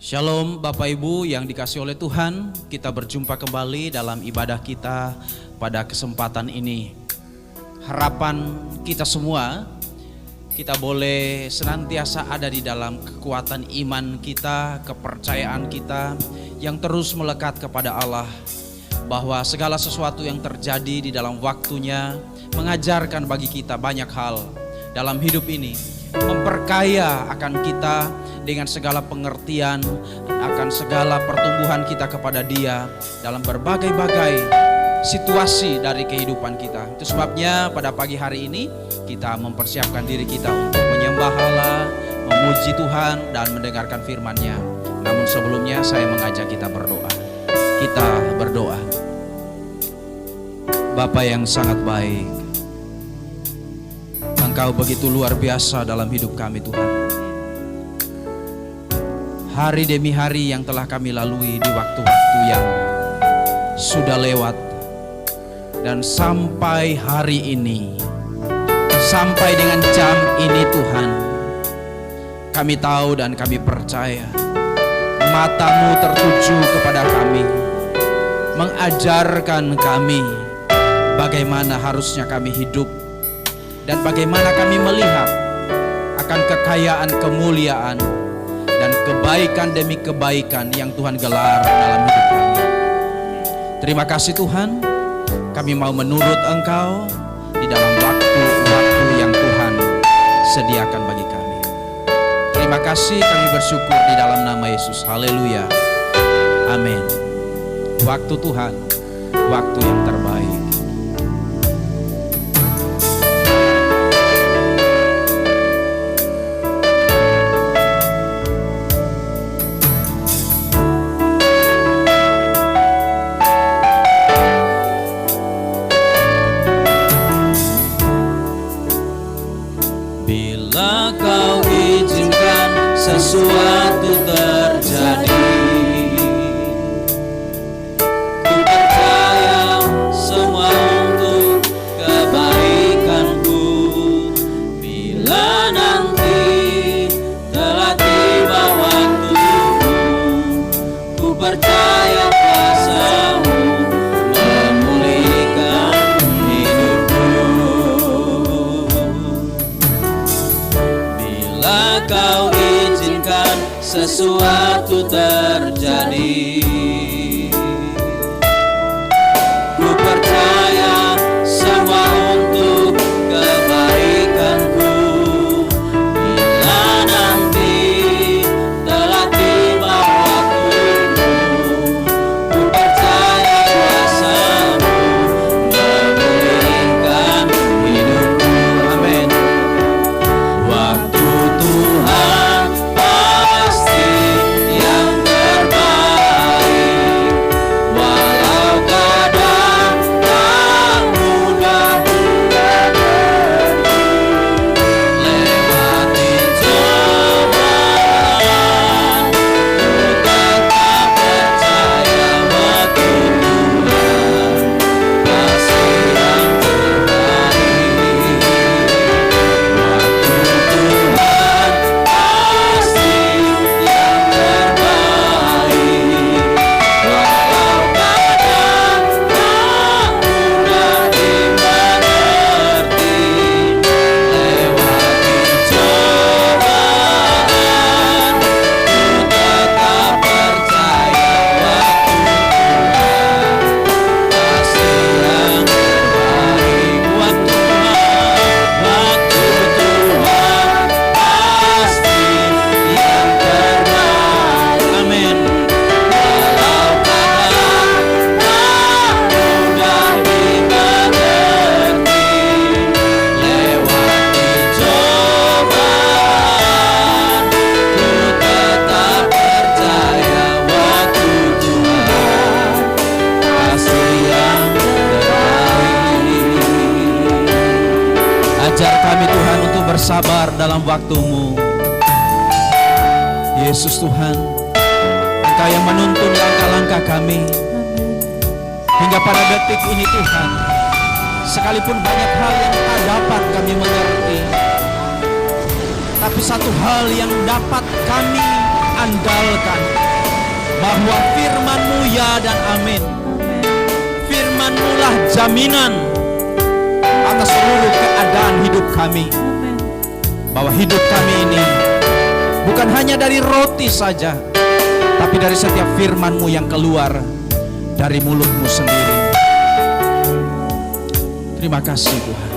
Shalom Bapak Ibu yang dikasihi oleh Tuhan, kita berjumpa kembali dalam ibadah kita pada kesempatan ini. Harapan kita semua, kita boleh senantiasa ada di dalam kekuatan iman kita, kepercayaan kita yang terus melekat kepada Allah. Bahwa segala sesuatu yang terjadi di dalam waktunya mengajarkan bagi kita banyak hal dalam hidup ini, memperkaya akan kita dengan segala pengertian, akan segala pertumbuhan kita kepada Dia dalam berbagai-bagai situasi dari kehidupan kita. Itu sebabnya pada pagi hari ini kita mempersiapkan diri kita untuk menyembah Allah, memuji Tuhan dan mendengarkan firman-Nya. Namun sebelumnya saya mengajak kita berdoa. Kita berdoa. Bapa yang sangat baik, Engkau begitu luar biasa dalam hidup kami Tuhan. Hari demi hari yang telah kami lalui di waktu-waktu yang sudah lewat. Dan sampai hari ini, sampai dengan jam ini Tuhan, kami tahu dan kami percaya mata-Mu tertuju kepada kami, mengajarkan kami bagaimana harusnya kami hidup dan bagaimana kami melihat akan kekayaan kemuliaan dan kebaikan demi kebaikan yang Tuhan gelar dalam hidup kami. Terima kasih Tuhan, kami mau menurut Engkau di dalam waktu-waktu yang Tuhan sediakan bagi kami. Terima kasih, kami bersyukur di dalam nama Yesus. Haleluya. Amin. Waktu Tuhan, waktu yang terbaik. Sesuatu terjadi, ku percaya semua untuk kebaikanku. Bila nanti telah tiba waktuku, ku percaya kuasa-Mu memulihkan hidupku. Bila Kau sesuatu terjadi, ku percaya semua untuk kebaikanku. Bila nanti telah tiba waktuku, ku percaya kuasa-Mu memulihkan hidupku. Amin. Waktu Tuhan yang terbaik, walau kadang tak mudah lewati cobaan, ku tetap percaya waktu Tuhan pasti yang terbaik. Waktu Tuhan pasti yang terbaik, walau kadang tak mudah dimengerti. Lewati cobaan, ku tetap percaya waktu Tuhan pasti yang terbaik. Waktu Tuhan pasti yang terbaik. Amin. Walau kadang tak mudah dimengerti, lewati cobaan, ku tetap percaya waktu Tuhan pasti yang terbaik. Ajar kami Tuhan untuk bersabar dalam waktu-Mu. Yesus Tuhan, Engkau yang menuntun langkah-langkah kami hingga pada detik ini Tuhan. Sekalipun banyak hal yang tak dapat kami mengerti, tapi satu hal yang dapat kami andalkan bahwa firman-Mu ya dan amin. Firman-Mu lah jaminan atas seluruh keadaan hidup kami. Bahwa hidup kami ini bukan hanya dari roti saja, tapi dari setiap firman-Mu yang keluar dari mulut-Mu sendiri. Terima kasih Tuhan.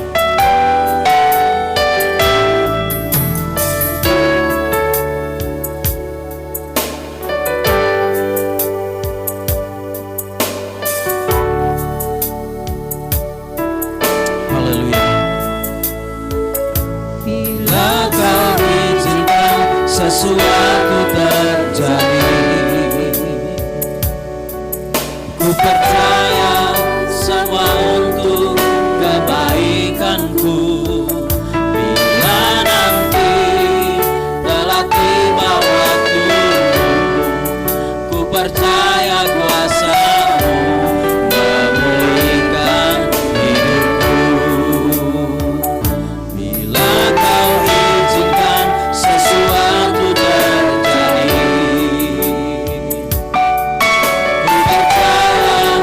Haleluya. Bila Kau izinkan sesuatu terjadi, ku percaya semua untuk kebaikanku. Bila nanti telah tiba waktumu, ku percaya kuasa-Mu memulihkan hidupku. Bila Kau izinkan sesuatu terjadi, ku percaya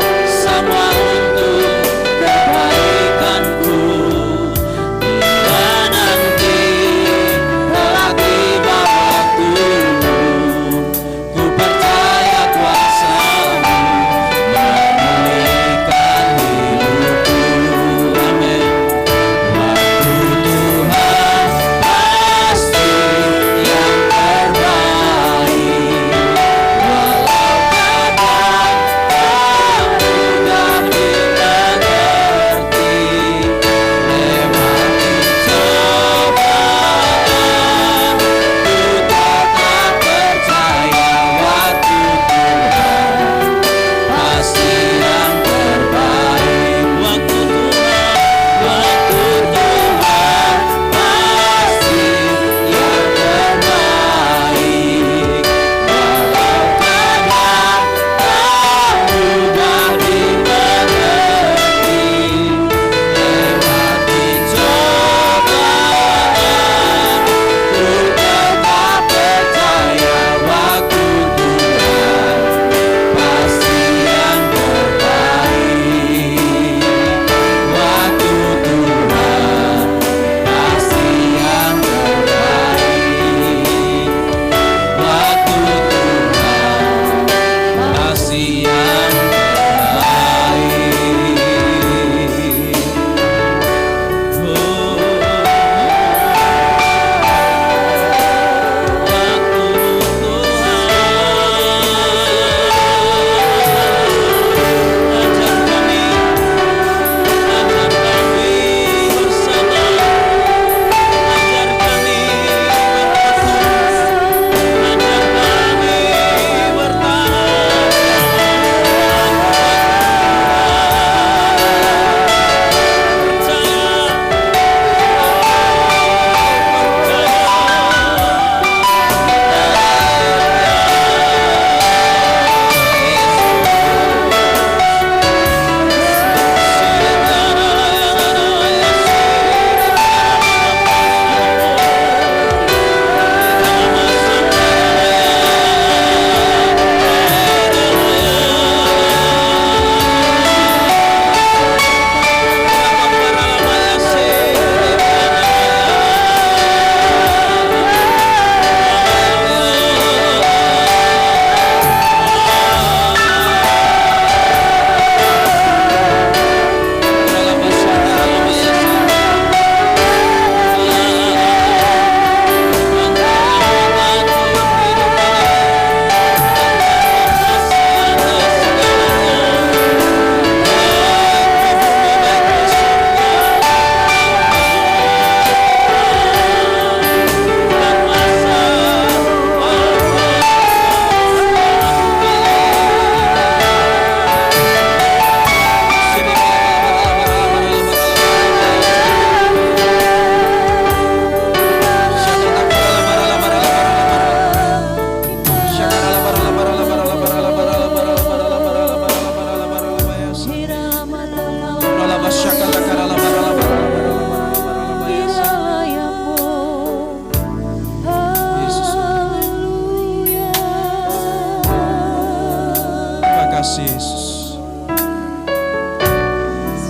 kasih Yesus.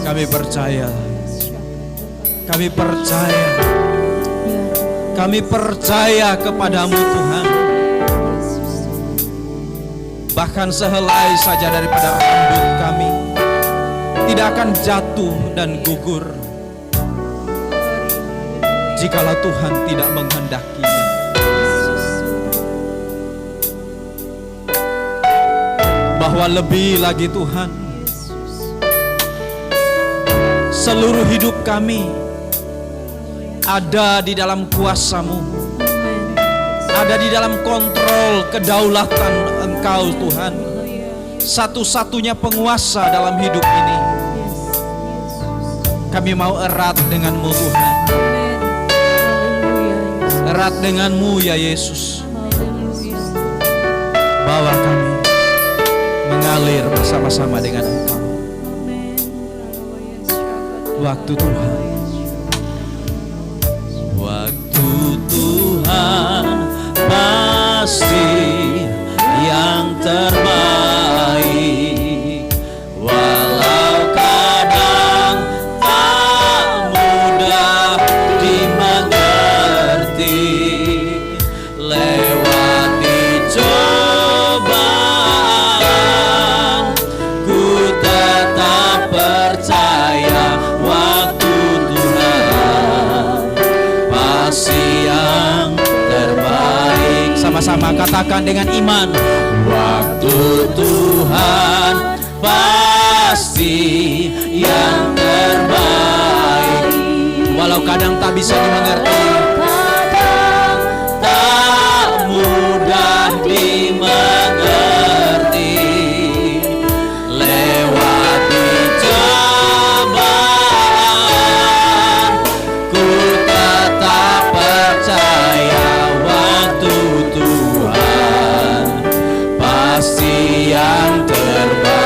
Kami percaya. Kami percaya. Kami percaya kepadamu Tuhan. Bahkan sehelai saja daripada rambut kami tidak akan jatuh dan gugur jikalau Tuhan tidak menghendakinya. Bahwa lebih lagi Tuhan, seluruh hidup kami ada di dalam kuasa-Mu, ada di dalam kontrol kedaulatan Engkau Tuhan, satu-satunya penguasa dalam hidup ini. Kami mau erat dengan-Mu Tuhan, erat dengan-Mu ya Yesus. Bawa kami mengalir bersama-sama dengan Engkau. Waktu Tuhan, waktu Tuhan pasti yang terbaik, walau kadang tak mudah dimengerti. Lewati cobaan, ku tetap percaya waktu Tuhan pasti yang terbaik. sama-sama katakan dengan iman. Waktu Tuhan pasti yang terbaik, Walau kadang tak bisa dimengerti, kadang tak mudah dimengerti. Lewati cobaan, ku tetap percaya waktu Tuhan pasti yang terbaik.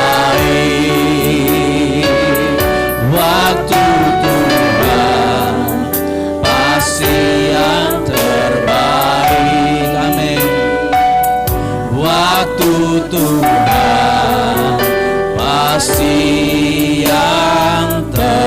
Waktu Tuhan pasti yang terbaik. Amin. Waktu Tuhan pasti yang terbaik.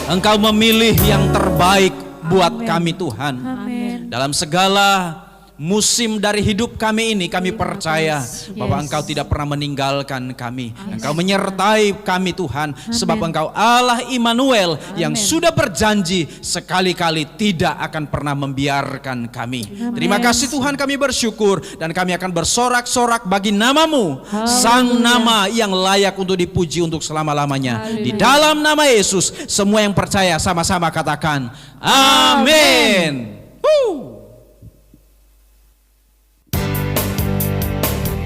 Engkau memilih yang terbaik buat kami Tuhan. Amin. Dalam segala musim dari hidup kami ini, kami percaya bahwa Engkau tidak pernah meninggalkan kami. Engkau menyertai kami Tuhan, sebab Engkau Allah Immanuel yang sudah berjanji sekali-kali tidak akan pernah membiarkan kami. Terima kasih Tuhan, kami bersyukur dan kami akan bersorak-sorak bagi nama-Mu, Sang nama yang layak untuk dipuji untuk selama-lamanya. Di dalam nama Yesus, semua yang percaya sama-sama katakan amin.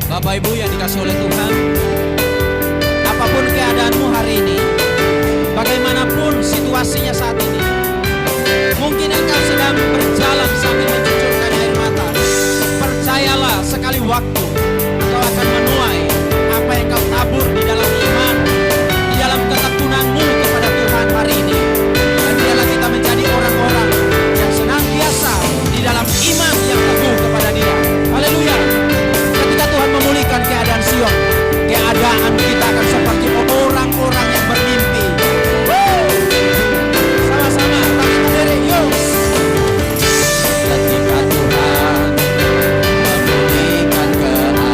Bapak Ibu yang dikasihi oleh Tuhan, apapun keadaanmu hari ini, bagaimanapun situasinya saat ini, mungkin engkau sedang berjalan sambil mencucurkan air mata. Percayalah, sekali waktu engkau akan menuai apa yang kau tabur di dalam iman, di dalam ketekunanmu kepada Tuhan hari ini. Dan biarlah kita menjadi orang-orang yang senantiasa di dalam iman yang teguh kepada Dia. Haleluya. Tuhan memulihkan keadaan Sion, keadaan kita akan seperti orang-orang yang bermimpi. Sama-sama bangkit berdiri, yuk. Ketika Tuhan memulihkan keadaan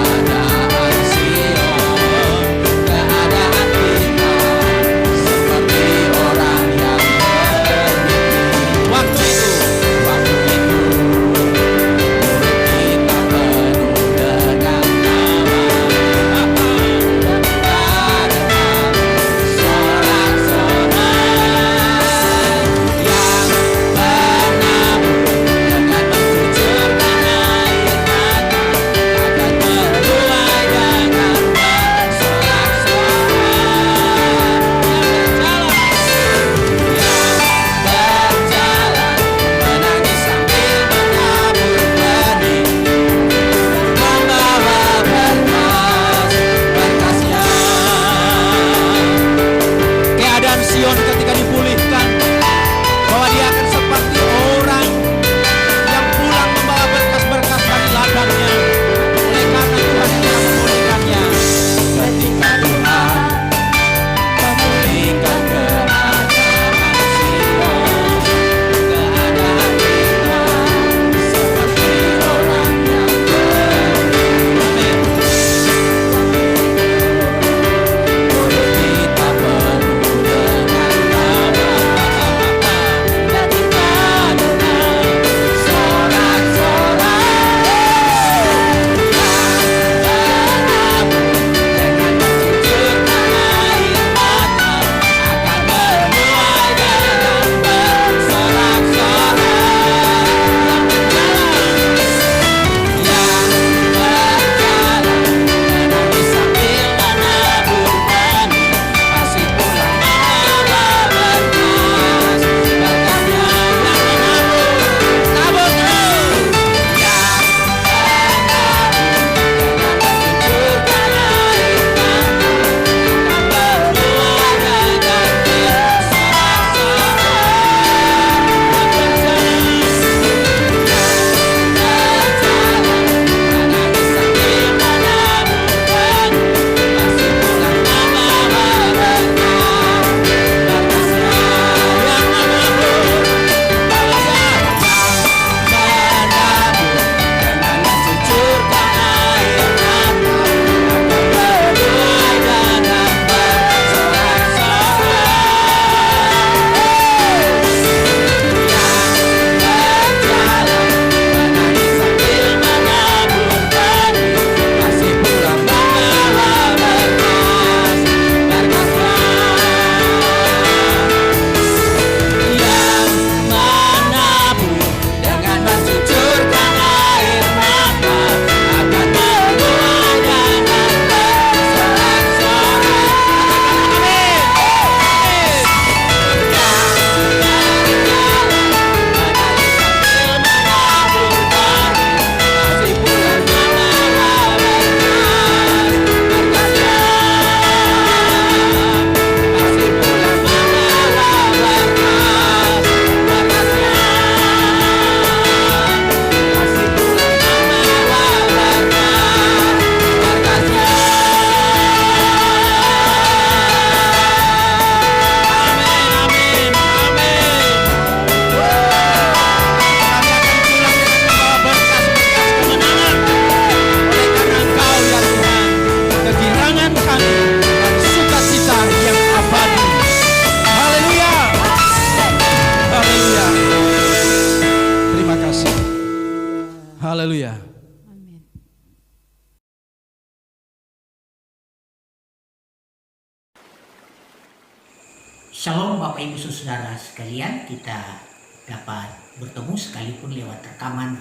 Shalom Bapak Ibu Saudara sekalian, kita dapat bertemu sekalipun lewat rekaman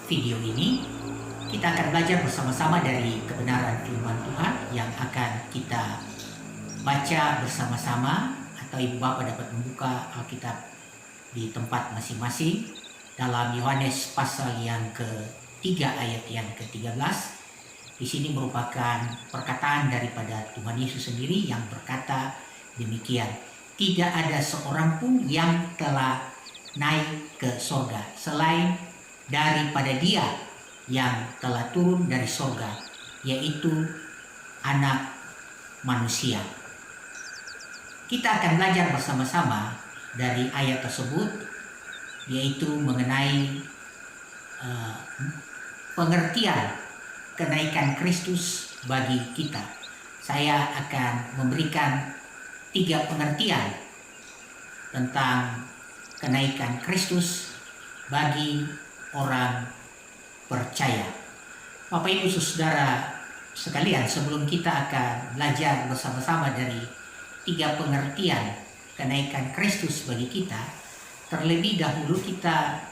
video ini. Kita akan belajar bersama-sama dari kebenaran firman Tuhan yang akan kita baca bersama-sama, atau Ibu Bapak dapat membuka Alkitab di tempat masing-masing dalam Yohanes pasal yang ke-3 ayat yang ke-13. Di sini merupakan perkataan daripada Tuhan Yesus sendiri yang berkata demikian, tidak ada seorang pun yang telah naik ke sorga selain daripada Dia yang telah turun dari sorga, yaitu Anak Manusia. Kita akan belajar bersama-sama dari ayat tersebut, yaitu mengenai pengertian kenaikan Kristus bagi kita. Saya akan memberikan 3 pengertian tentang kenaikan Kristus bagi orang percaya. Bapak Ibu Saudara sekalian, sebelum kita akan belajar bersama-sama dari 3 pengertian kenaikan Kristus bagi kita, terlebih dahulu kita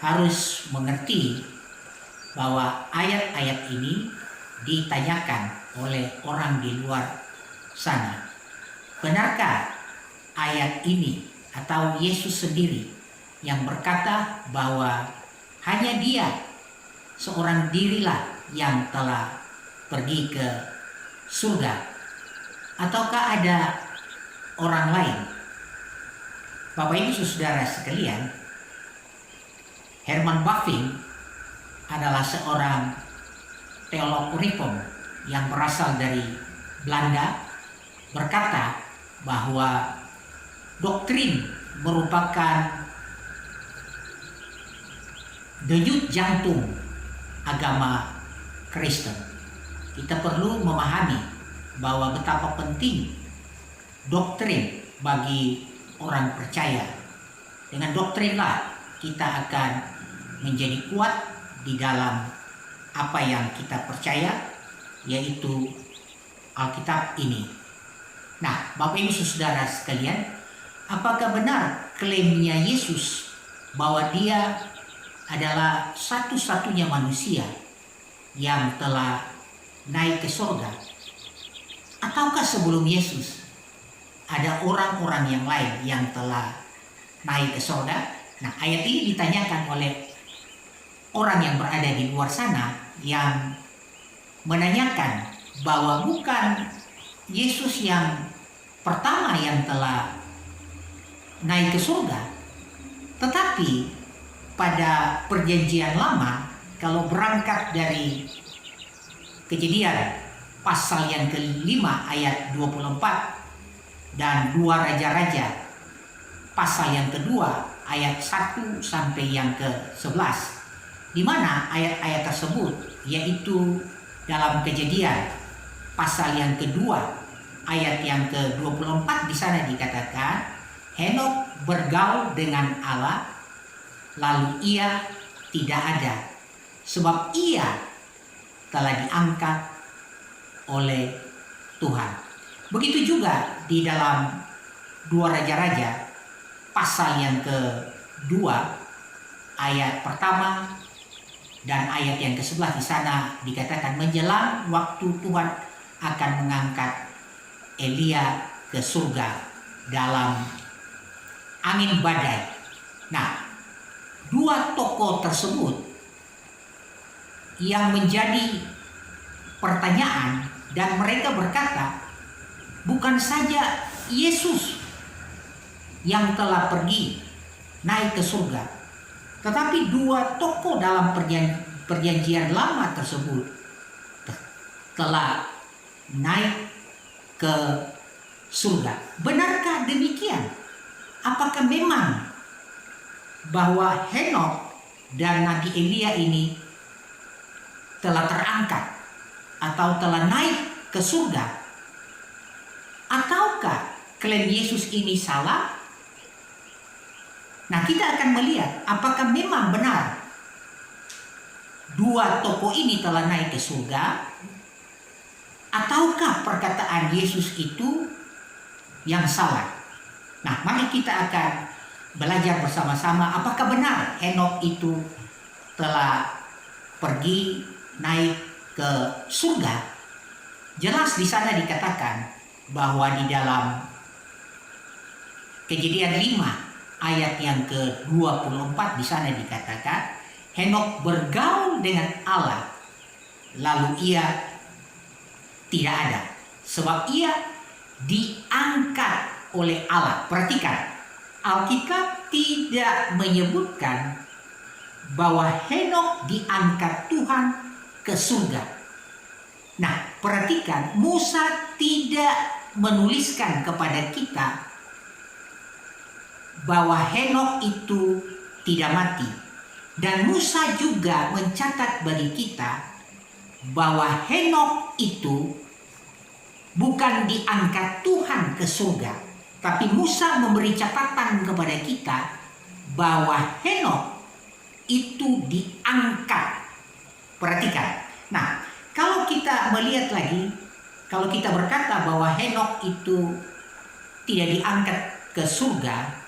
harus mengerti bahwa ayat-ayat ini ditanyakan oleh orang di luar sana. Benarkah ayat ini atau Yesus sendiri yang berkata bahwa hanya Dia seorang dirilah yang telah pergi ke surga, ataukah ada orang lain? Bapak Ibu Saudara sekalian, Herman Bavinck adalah seorang teolog reform yang berasal dari Belanda, berkata bahwa doktrin merupakan denyut jantung agama Kristen. Kita perlu memahami bahwa betapa penting doktrin bagi orang percaya. Dengan doktrinlah kita akan menjadi kuat di dalam apa yang kita percaya, yaitu Alkitab ini. Nah, Bapak Ibu Saudara sekalian, apakah benar klaimnya Yesus bahwa Dia adalah satu-satunya manusia yang telah naik ke surga? Ataukah sebelum Yesus ada orang-orang yang lain yang telah naik ke surga? Nah, ayat ini ditanyakan oleh orang yang berada di luar sana, yang menanyakan bahwa bukan Yesus yang pertama yang telah naik ke surga, tetapi pada perjanjian lama, kalau berangkat dari Kejadian pasal yang ke-5 ayat 24 dan 2 Raja-Raja pasal yang kedua ayat 1 sampai yang ke-11, di mana ayat-ayat tersebut, yaitu dalam Kejadian pasal yang kedua ayat yang ke-24, di sana dikatakan Henokh bergaul dengan Allah, lalu ia tidak ada, sebab ia telah diangkat oleh Tuhan. Begitu juga di dalam 2 Raja-Raja pasal yang kedua ayat pertama dan ayat yang ke-11, di sana dikatakan menjelang waktu Tuhan akan mengangkat Elia ke surga dalam angin badai. Nah, 2 tokoh tersebut yang menjadi pertanyaan, dan mereka berkata bukan saja Yesus yang telah pergi naik ke surga, tetapi 2 tokoh dalam perjanjian lama tersebut telah naik ke surga. Benarkah demikian? Apakah memang bahwa Henokh dan Nabi Elia ini telah terangkat atau telah naik ke surga? Ataukah klaim Yesus ini salah? Nah, kita akan melihat apakah memang benar 2 tokoh ini telah naik ke surga, ataukah perkataan Yesus itu yang salah. Nah, mari kita akan belajar bersama-sama apakah benar Henokh itu telah pergi naik ke surga. Jelas di sana dikatakan bahwa di dalam Kejadian 5 ayat yang ke-24 di sana dikatakan Henokh bergaul dengan Allah lalu ia tidak ada sebab ia diangkat oleh Allah. Perhatikan, Alkitab tidak menyebutkan bahwa Henokh diangkat Tuhan ke surga. Nah, perhatikan, Musa tidak menuliskan kepada kita bahwa Henokh itu tidak mati. Dan Musa juga mencatat bagi kita bahwa Henokh itu bukan diangkat Tuhan ke surga, tapi Musa memberi catatan kepada kita bahwa Henokh itu diangkat. Perhatikan. Nah, kalau kita melihat lagi, kalau kita berkata bahwa Henokh itu tidak diangkat ke surga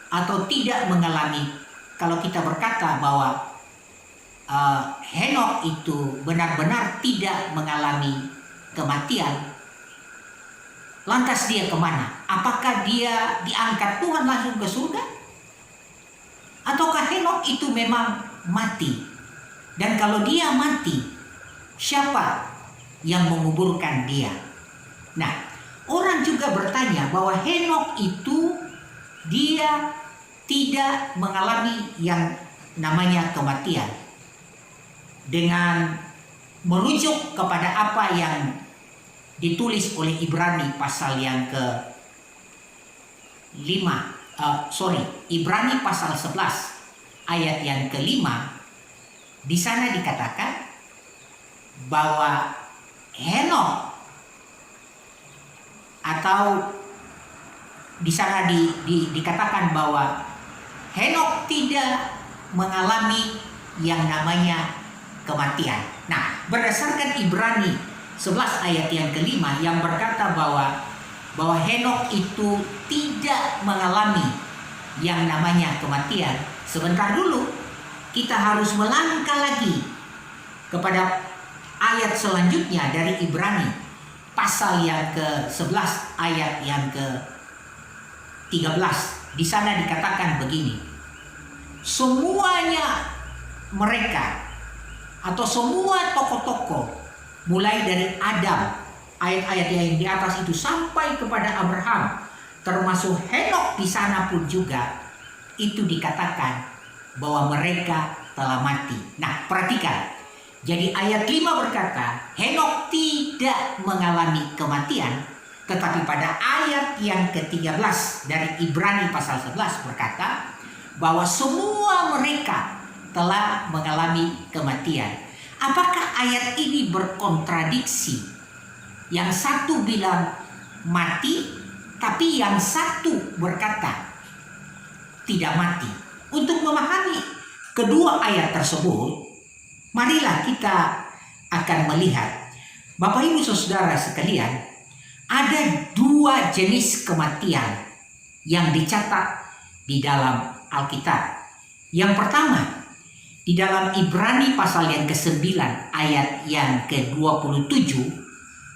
atau tidak mengalami, kalau kita berkata bahwa Henokh itu benar-benar tidak mengalami kematian, lantas dia kemana? Apakah dia diangkat Tuhan langsung ke surga? Ataukah Henokh itu memang mati? Dan kalau dia mati, siapa yang menguburkan dia? Nah, orang juga bertanya bahwa Henokh itu dia tidak mengalami yang namanya kematian. Dengan merujuk kepada apa yang ditulis oleh Ibrani pasal yang Ibrani pasal 11 ayat yang ke-5, di sana dikatakan bahwa Henokh atau di sana dikatakan bahwa Henokh tidak mengalami yang namanya kematian. Nah, berdasarkan Ibrani 11 ayat yang ke-5 yang berkata bahwa Henokh itu tidak mengalami yang namanya kematian. Sebentar dulu, kita harus melangkah lagi kepada ayat selanjutnya dari Ibrani pasal yang ke-11 ayat yang ke-13. Di sana dikatakan begini, semuanya mereka atau semua tokoh-tokoh mulai dari Adam, ayat-ayat yang di atas itu sampai kepada Abraham, termasuk Henokh di sana pun juga itu dikatakan bahwa mereka telah mati. Nah, perhatikan. Jadi ayat 5 berkata, Henokh tidak mengalami kematian, tetapi pada ayat yang ke-13 dari Ibrani pasal 11 berkata bahwa semua mereka telah mengalami kematian. Apakah ayat ini berkontradiksi? Yang satu bilang mati, tapi yang satu berkata tidak mati. Untuk memahami kedua ayat tersebut, marilah kita akan melihat, Bapak Ibu Saudara sekalian, ada dua jenis kematian yang dicatat di dalam Alkitab. Yang pertama, di dalam Ibrani pasal yang ke-9 ayat yang ke-27,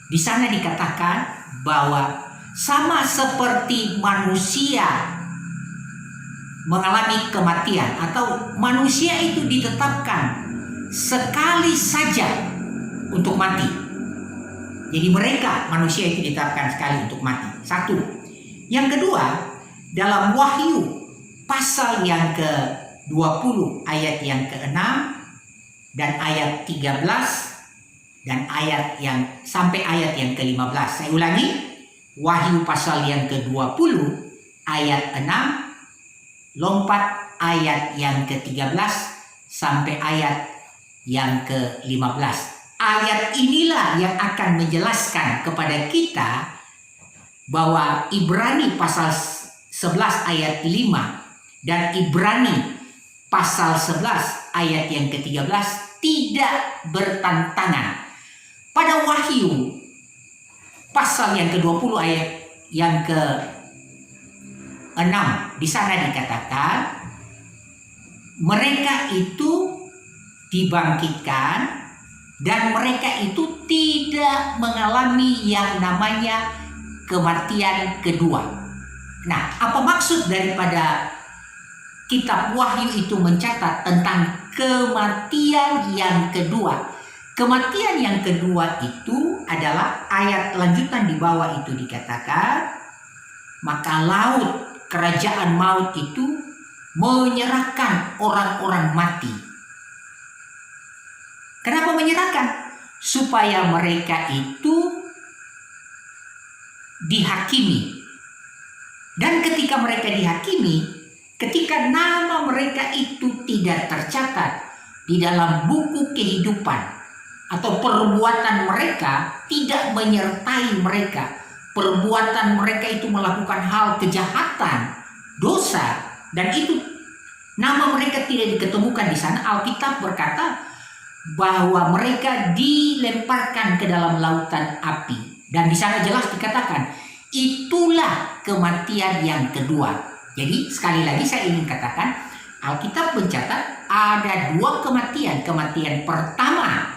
di sana dikatakan bahwa sama seperti manusia mengalami kematian atau manusia itu ditetapkan sekali saja untuk mati. Jadi manusia itu ditetapkan sekali untuk mati. Satu. Yang kedua, dalam Wahyu pasal yang ke-20 ayat yang ke-6 dan ayat 13 dan ayat yang sampai ayat yang ke-15. Saya ulangi, Wahyu pasal yang ke-20 ayat 6 lompat ayat yang ke-13 sampai ayat yang ke-15. Ayat inilah yang akan menjelaskan kepada kita bahwa Ibrani pasal 11 ayat 5 dan Ibrani pasal 11 ayat yang ke-13 tidak bertentangan. Pada Wahyu pasal yang ke-20 ayat yang ke-6 6 di sana dikatakan mereka itu dibangkitkan dan mereka itu tidak mengalami yang namanya kematian kedua. Nah, apa maksud daripada kitab Wahyu itu mencatat tentang kematian yang kedua? Kematian yang kedua itu adalah ayat lanjutan di bawah itu dikatakan, maka laut, kerajaan maut itu menyerahkan orang-orang mati. Kenapa menyerahkan? Supaya mereka itu dihakimi. Dan ketika mereka dihakimi, ketika nama mereka itu tidak tercatat di dalam buku kehidupan atau perbuatan mereka tidak menyertai mereka, perbuatan mereka itu melakukan hal kejahatan, dosa, dan itu nama mereka tidak diketemukan di sana, Alkitab berkata bahwa mereka dilemparkan ke dalam lautan api. Dan di sana jelas dikatakan, itulah kematian yang kedua. Jadi sekali lagi saya ingin katakan, Alkitab mencatat ada dua kematian. Kematian pertama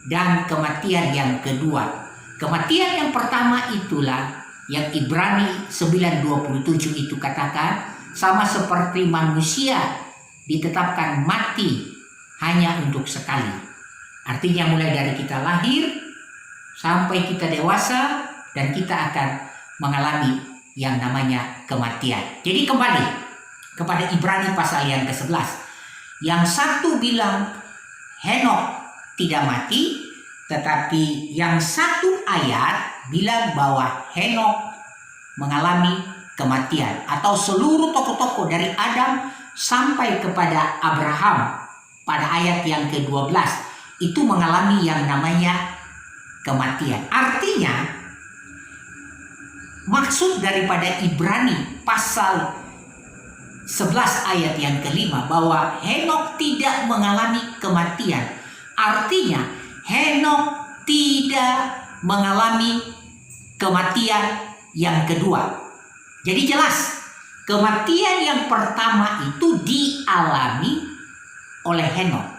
dan kematian yang kedua. Kematian yang pertama itulah yang Ibrani 9:27 itu katakan, sama seperti manusia ditetapkan mati hanya untuk sekali. Artinya mulai dari kita lahir sampai kita dewasa dan kita akan mengalami yang namanya kematian. Jadi kembali kepada Ibrani pasal yang ke-11. Yang satu bilang Henokh tidak mati, tetapi yang satu ayat bilang bahwa Henokh mengalami kematian. Atau seluruh tokoh-tokoh dari Adam sampai kepada Abraham pada ayat yang ke-12 itu mengalami yang namanya kematian. Artinya maksud daripada Ibrani pasal 11 ayat yang ke-5 bahwa Henokh tidak mengalami kematian. Artinya Henokh tidak mengalami kematian yang kedua. Jadi jelas kematian yang pertama itu dialami oleh Henokh.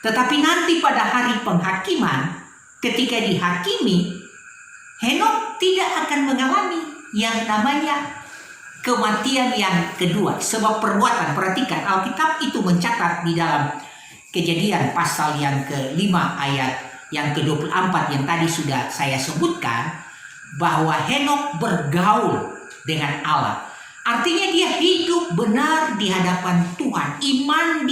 Tetapi nanti pada hari penghakiman, ketika dihakimi, Henokh tidak akan mengalami yang namanya kematian yang kedua. Sebab perbuatan, perhatikan, Alkitab itu mencatat di dalam Kejadian pasal yang ke-5 ayat yang ke-24 yang tadi sudah saya sebutkan, bahwa Henokh bergaul dengan Allah. Artinya dia hidup benar di hadapan Tuhan. Iman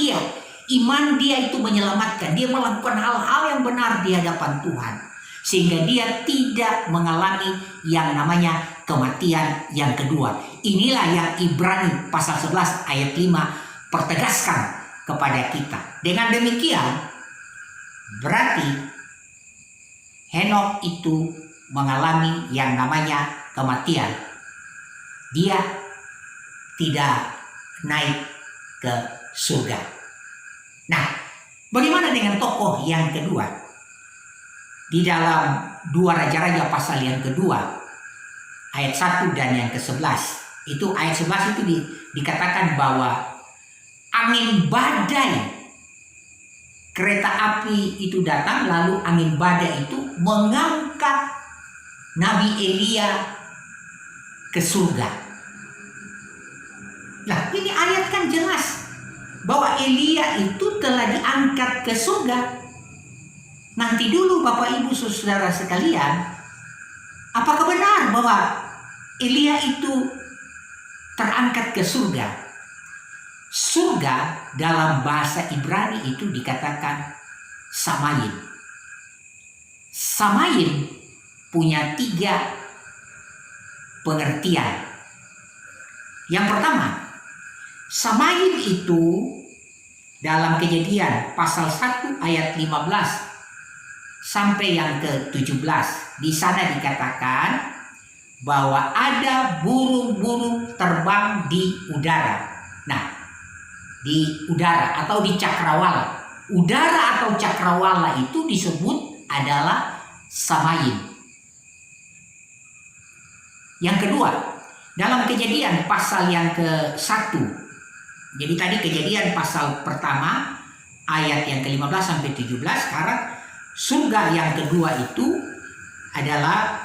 dia itu menyelamatkan. Dia melakukan hal-hal yang benar di hadapan Tuhan. Sehingga dia tidak mengalami yang namanya kematian yang kedua. Inilah yang Ibrani pasal 11 ayat 5 pertegaskan kepada kita. Dengan demikian, berarti Henokh itu mengalami yang namanya kematian. Dia tidak naik ke surga. Nah, bagaimana dengan tokoh yang kedua? Di dalam 2 Raja-Raja pasal yang kedua, ayat 1 dan yang ke-11. Itu ayat 11 itu dikatakan bahwa angin badai kereta api itu datang, lalu angin badai itu mengangkat Nabi Elia ke surga. Nah, ini ayat kan jelas bahwa Elia itu telah diangkat ke surga. Nanti dulu Bapak Ibu Saudara sekalian, apakah benar bahwa Elia itu terangkat ke surga? Surga dalam bahasa Ibrani itu dikatakan Samayim. Samayim punya 3 pengertian. Yang pertama, Samayim itu dalam Kejadian pasal 1 ayat 15 sampai yang ke-17. Di sana dikatakan bahwa ada burung-burung terbang di udara. Nah, di udara atau di cakrawala. Udara atau cakrawala itu disebut adalah Samayim. Yang kedua, Dalam Kejadian pasal yang ke-1. Jadi tadi Kejadian pasal pertama ayat yang ke-15 sampai 17. Sekarang surga yang kedua itu adalah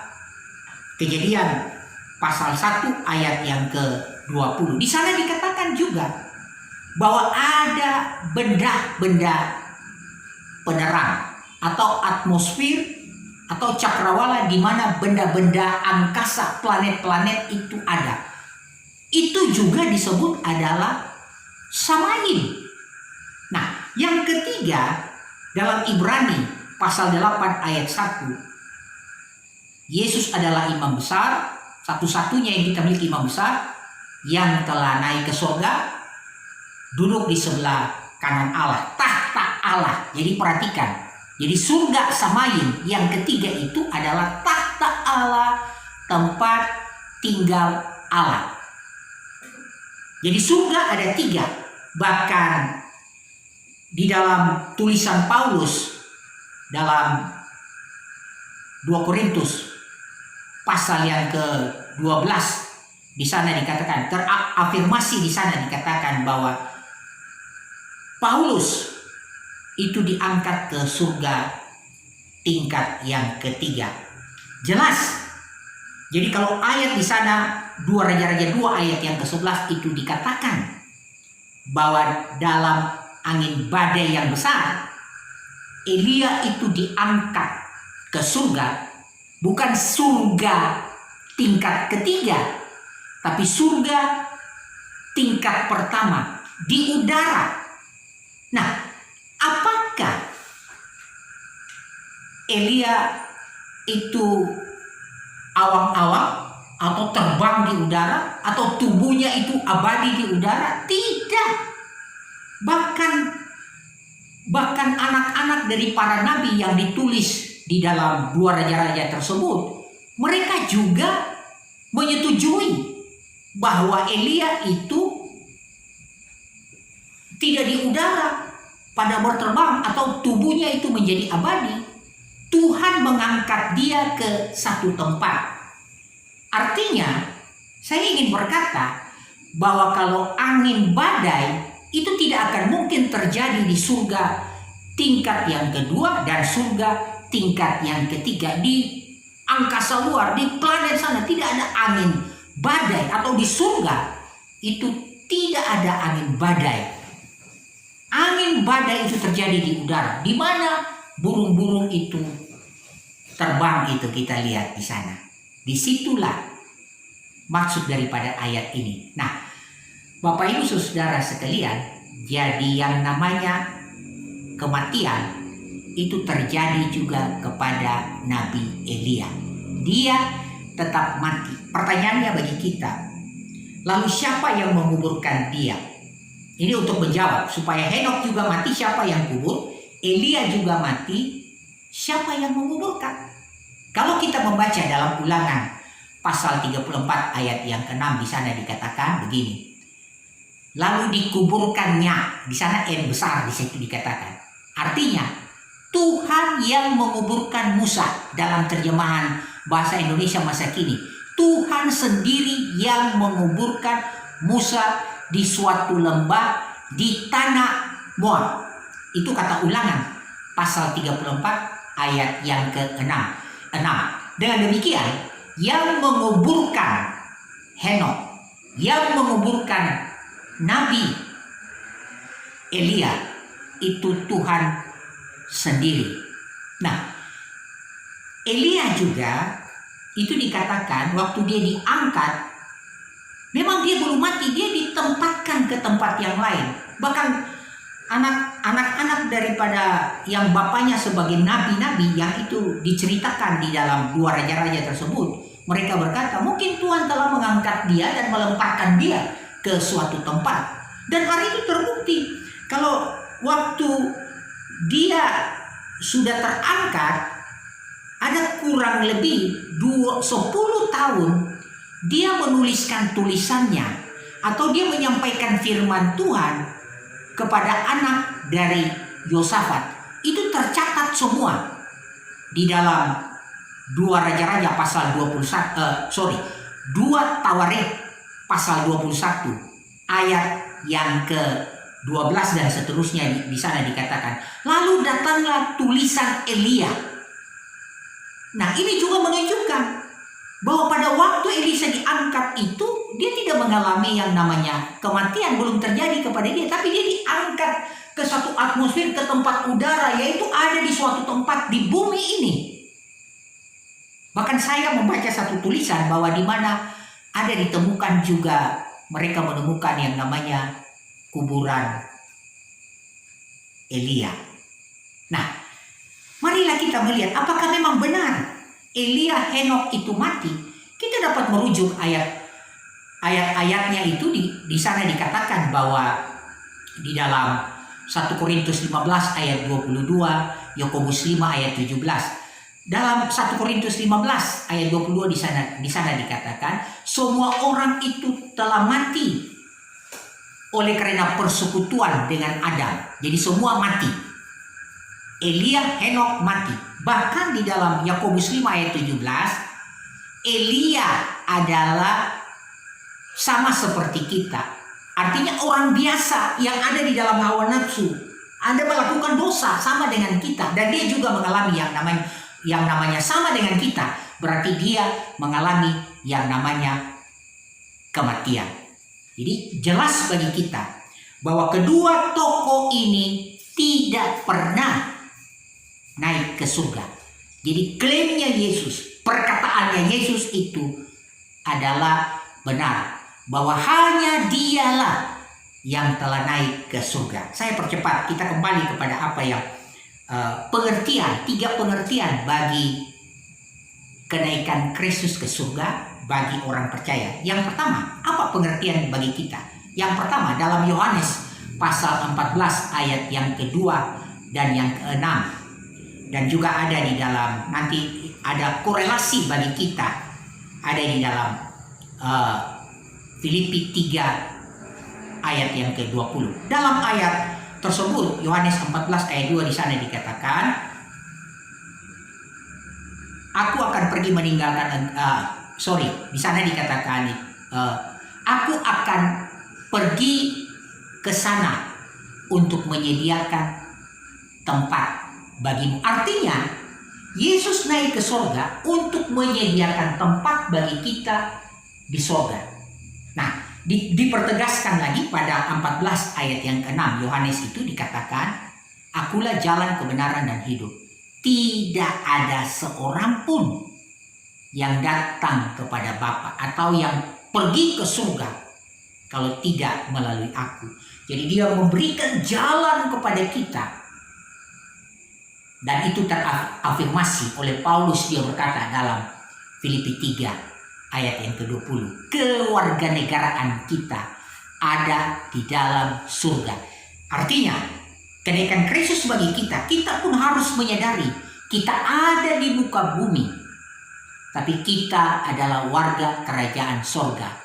Kejadian pasal 1 ayat yang ke-20. Di sana dikatakan juga bahwa ada benda-benda penerang atau atmosfer atau cakrawala di mana benda-benda angkasa, planet-planet itu ada. Itu juga disebut adalah samain. Nah, yang ketiga dalam Ibrani pasal 8 ayat 1. Yesus adalah imam besar, satu-satunya yang kita miliki imam besar yang telah naik ke surga, duduk di sebelah kanan Allah, tahta Allah. Jadi perhatikan. Jadi surga samain yang ketiga itu adalah tahta Allah, tempat tinggal Allah. Jadi surga ada 3. Bahkan di dalam tulisan Paulus dalam 2 Korintus pasal yang ke-12 di sana dikatakan, terafirmasi di sana dikatakan bahwa Paulus itu diangkat ke surga tingkat yang ketiga. Jelas. Jadi kalau ayat di sana 2 Raja-Raja 2 ayat yang ke-11 itu dikatakan bahwa dalam angin badai yang besar Elia itu diangkat ke surga, bukan surga tingkat ketiga, tapi surga tingkat pertama di udara. Nah, apakah Elia itu awang-awang atau terbang di udara atau tubuhnya itu abadi di udara? Tidak. Bahkan anak-anak dari para nabi yang ditulis di dalam 2 Raja-Raja tersebut, mereka juga menyetujui bahwa Elia itu tidak di udara pada berterbang atau tubuhnya itu menjadi abadi. Tuhan mengangkat dia ke satu tempat. Artinya, saya ingin berkata bahwa kalau angin badai itu tidak akan mungkin terjadi di surga tingkat yang kedua dan surga tingkat yang ketiga. Di angkasa luar, di planet sana tidak ada angin badai, atau di surga itu tidak ada angin badai. Angin badai itu terjadi di udara, di mana burung-burung itu terbang, itu kita lihat di sana. Disitulah maksud daripada ayat ini. Nah, Bapak Ibu Saudara sekalian, jadi yang namanya kematian itu terjadi juga kepada Nabi Elia. Dia tetap mati. Pertanyaannya bagi kita, lalu siapa yang menguburkan dia? Ini untuk menjawab, supaya Henok juga mati, siapa yang kubur? Elia juga mati, siapa yang menguburkan? Kalau kita membaca dalam Ulangan pasal 34 ayat yang ke-6, di sana dikatakan begini. Lalu dikuburkannya, di sana N besar di situ dikatakan. Artinya Tuhan yang menguburkan Musa. Dalam terjemahan bahasa Indonesia masa kini, Tuhan sendiri yang menguburkan Musa di suatu lembah di tanah Moab. Itu kata Ulangan pasal 34 ayat yang ke-6. Dengan demikian, yang menguburkan Henok, yang menguburkan Nabi Elia, itu Tuhan sendiri. Nah, Elia juga itu dikatakan waktu dia diangkat, memang dia belum mati, dia ditempatkan ke tempat yang lain. Bahkan anak-anak daripada yang bapaknya sebagai nabi-nabi yang itu diceritakan di dalam 2 Raja-Raja tersebut, mereka berkata mungkin Tuhan telah mengangkat dia dan melemparkan dia ke suatu tempat. Dan hari itu terbukti kalau waktu dia sudah terangkat, ada kurang lebih 10 tahun dia menuliskan tulisannya atau dia menyampaikan firman Tuhan kepada anak dari Yosafat. Itu tercatat semua di dalam 2 Raja-Raja pasal 2 Tawaret pasal 21 ayat yang ke-12 dan seterusnya di sana dikatakan, lalu datanglah tulisan Elia. Nah, ini juga menunjukkan bahwa pada waktu Elisa diangkat itu dia tidak mengalami yang namanya kematian, belum terjadi kepada dia, tapi dia diangkat ke satu atmosfer, ke tempat udara, yaitu ada di suatu tempat di bumi ini. Bahkan saya membaca satu tulisan bahwa di mana ada ditemukan juga, mereka menemukan yang namanya kuburan Elia. Nah, marilah kita melihat apakah memang benar Elia Henok itu mati. Kita dapat merujuk ayat-ayatnya itu di sana dikatakan bahwa di dalam 1 Korintus 15 ayat 22, Yakobus 5 ayat 17. Dalam 1 Korintus 15 ayat 22 di sana dikatakan, semua orang itu telah mati oleh karena persekutuan dengan Adam. Jadi semua mati. Elia, Henok mati. Bahkan di dalam Yakobus 5 ayat 17, Elia adalah sama seperti kita. Artinya orang biasa yang ada di dalam hawa nafsu. Anda melakukan dosa sama dengan kita, dan dia juga mengalami yang namanya sama dengan kita. Berarti dia mengalami yang namanya kematian. Jadi jelas bagi kita bahwa kedua tokoh ini tidak pernah naik ke surga. Jadi klaimnya Yesus, perkataannya Yesus itu adalah benar, bahwa hanya dialah yang telah naik ke surga. Saya percepat, kita kembali kepada apa yang tiga pengertian bagi kenaikan Kristus ke surga bagi orang percaya. Yang pertama, apa pengertian bagi kita? Yang pertama, dalam Yohanes pasal 14 ayat yang kedua dan yang ke-6. Dan juga ada di dalam, nanti ada korelasi bagi kita, ada di dalam Filipi 3 ayat yang ke-20. Dalam ayat tersebut, Yohanes 14 ayat 2 di sana dikatakan, aku akan pergi meninggalkan, di sana dikatakan, aku akan pergi ke sana untuk menyediakan tempat bagimu. Artinya, Yesus naik ke surga untuk menyediakan tempat bagi kita di surga. Nah, dipertegaskan lagi pada 14 ayat yang ke-6 Yohanes itu dikatakan, akulah jalan, kebenaran, dan hidup. Tidak ada seorang pun yang datang kepada Bapa atau yang pergi ke surga kalau tidak melalui aku. Jadi dia memberikan jalan kepada kita. Dan itu terafirmasi oleh Paulus, dia berkata dalam Filipi 3 ayat yang ke-20. Kewarganegaraan kita ada di dalam surga. Artinya, kenaikan Kristus bagi kita, kita pun harus menyadari kita ada di muka bumi. Tapi kita adalah warga kerajaan surga.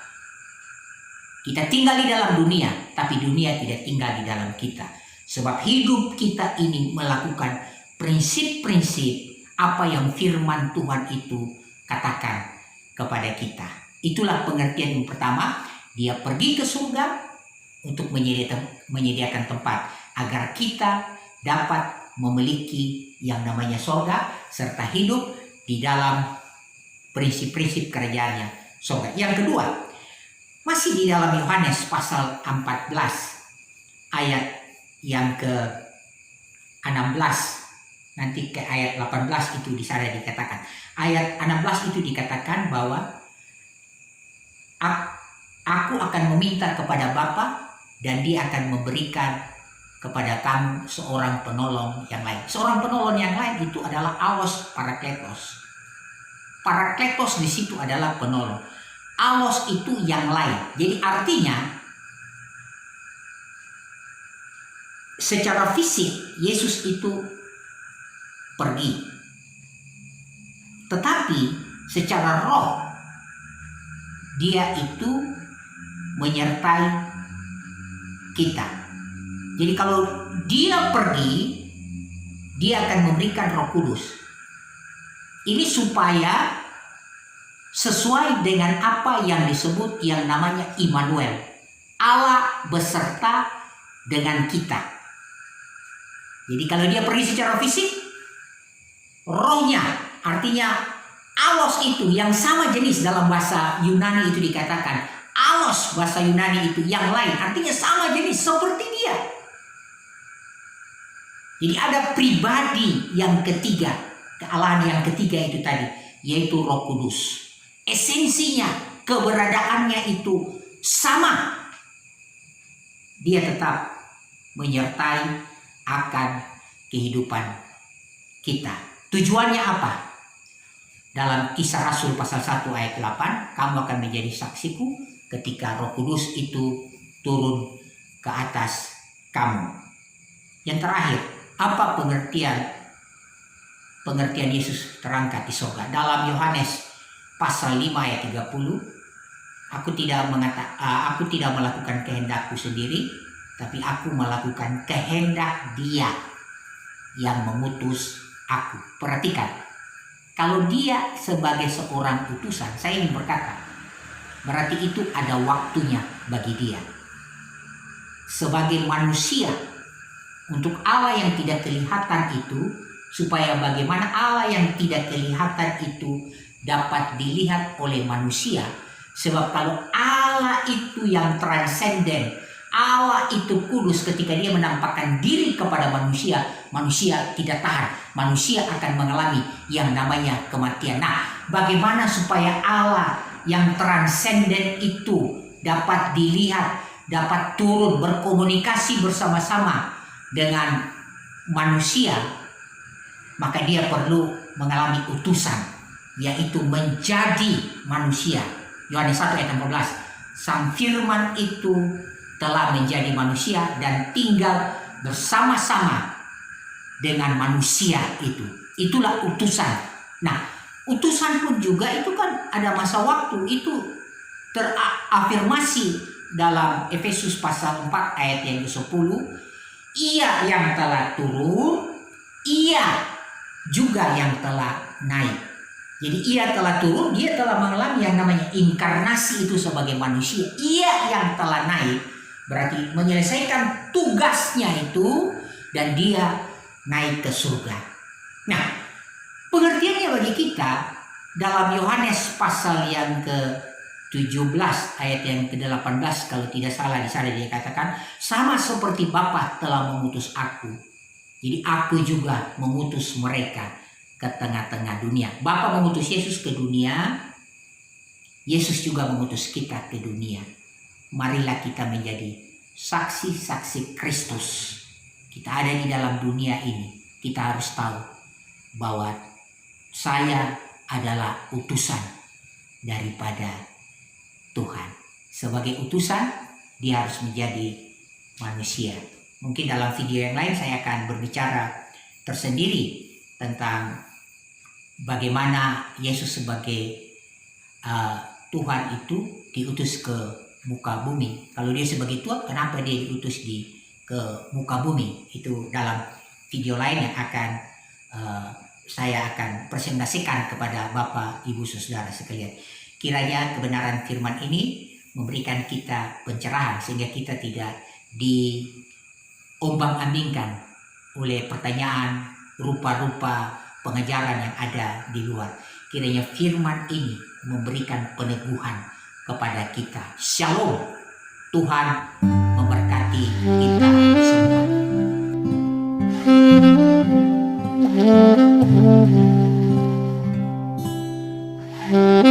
Kita tinggal di dalam dunia, tapi dunia tidak tinggal di dalam kita. Sebab hidup kita ini melakukan prinsip-prinsip apa yang firman Tuhan itu katakan kepada kita. Itulah pengertian yang pertama. Dia pergi ke surga untuk menyediakan tempat agar kita dapat memiliki yang namanya surga serta hidup di dalam prinsip-prinsip kerajaannya surga. Yang kedua, masih di dalam Yohanes pasal 14 ayat yang ke-16 nanti ke ayat 18 itu di sana dikatakan. Ayat 16 itu dikatakan bahwa aku akan meminta kepada Bapa dan dia akan memberikan kepada kamu seorang penolong yang lain. Seorang penolong yang lain itu adalah Allos Parakletos. Parakletos di situ adalah penolong. Allos itu yang lain. Jadi artinya secara fisik Yesus itu pergi. Tetapi secara roh dia itu menyertai kita. Jadi kalau dia pergi, dia akan memberikan Roh Kudus. Ini supaya sesuai dengan apa yang disebut yang namanya Immanuel, Allah beserta dengan kita. Jadi kalau dia pergi secara fisik, rohnya, artinya allos itu yang sama jenis, dalam bahasa Yunani itu dikatakan allos, bahasa Yunani itu yang lain, artinya sama jenis seperti dia. Jadi ada pribadi yang ketiga, kealahan yang ketiga itu tadi, yaitu Roh Kudus. Esensinya, keberadaannya itu sama. Dia tetap menyertai akan kehidupan kita. Tujuannya apa? Dalam Kisah Rasul pasal 1 ayat 8, kamu akan menjadi saksiku ketika Roh Kudus itu turun ke atas kamu. Yang terakhir, apa pengertian Yesus terangkat di surga? Dalam Yohanes pasal 5 ayat 30, aku tidak melakukan kehendakku sendiri, tapi aku melakukan kehendak Dia yang mengutus aku. Perhatikan, kalau Dia sebagai seorang utusan, saya ingin berkata, berarti itu ada waktunya bagi Dia. Sebagai manusia, untuk Allah yang tidak kelihatan itu, supaya bagaimana Allah yang tidak kelihatan itu dapat dilihat oleh manusia. Sebab kalau Allah itu yang transenden, Allah itu kudus, ketika Dia menampakkan diri kepada manusia, manusia tidak tahan, manusia akan mengalami yang namanya kematian. Nah, bagaimana supaya Allah yang transenden itu dapat dilihat, dapat turun berkomunikasi bersama-sama dengan manusia? Maka Dia perlu mengalami utusan, yaitu menjadi manusia. Yohanes 1 ayat 14, Sang Firman itu telah menjadi manusia dan tinggal bersama-sama dengan manusia itu. Itulah utusan. Nah, utusan pun juga itu kan ada masa waktu, itu terafirmasi dalam Efesus pasal 4 ayat yang ke-10. Ia yang telah turun, Ia juga yang telah naik. Jadi Ia telah turun, Dia telah mengalami yang namanya inkarnasi itu sebagai manusia. Ia yang telah naik berarti menyelesaikan tugasnya itu, dan Dia naik ke surga. Nah, pengertiannya bagi kita dalam Yohanes pasal yang ke-17 ayat yang ke-18, kalau tidak salah di sana dia katakan, sama seperti Bapa telah mengutus aku, jadi aku juga mengutus mereka ke tengah-tengah dunia. Bapa mengutus Yesus ke dunia, Yesus juga mengutus kita ke dunia. Marilah kita menjadi saksi-saksi Kristus. Kita ada di dalam dunia ini, kita harus tahu bahwa saya adalah utusan daripada Tuhan. Sebagai utusan, dia harus menjadi manusia. Mungkin dalam video yang lain saya akan berbicara tersendiri tentang bagaimana Yesus sebagai Tuhan itu diutus ke muka bumi. Kalau dia sebagai Tuhan, kenapa dia diutus ke muka bumi? Itu dalam video lain yang akan saya akan presentasikan kepada Bapak, Ibu, Saudara sekalian. Kiranya kebenaran firman ini memberikan kita pencerahan sehingga kita tidak diombang-ambingkan oleh pertanyaan, rupa-rupa pengajaran yang ada di luar. Kiranya firman ini memberikan peneguhan kepada kita. Shalom. Tuhan memberkati kita semua. Thank you.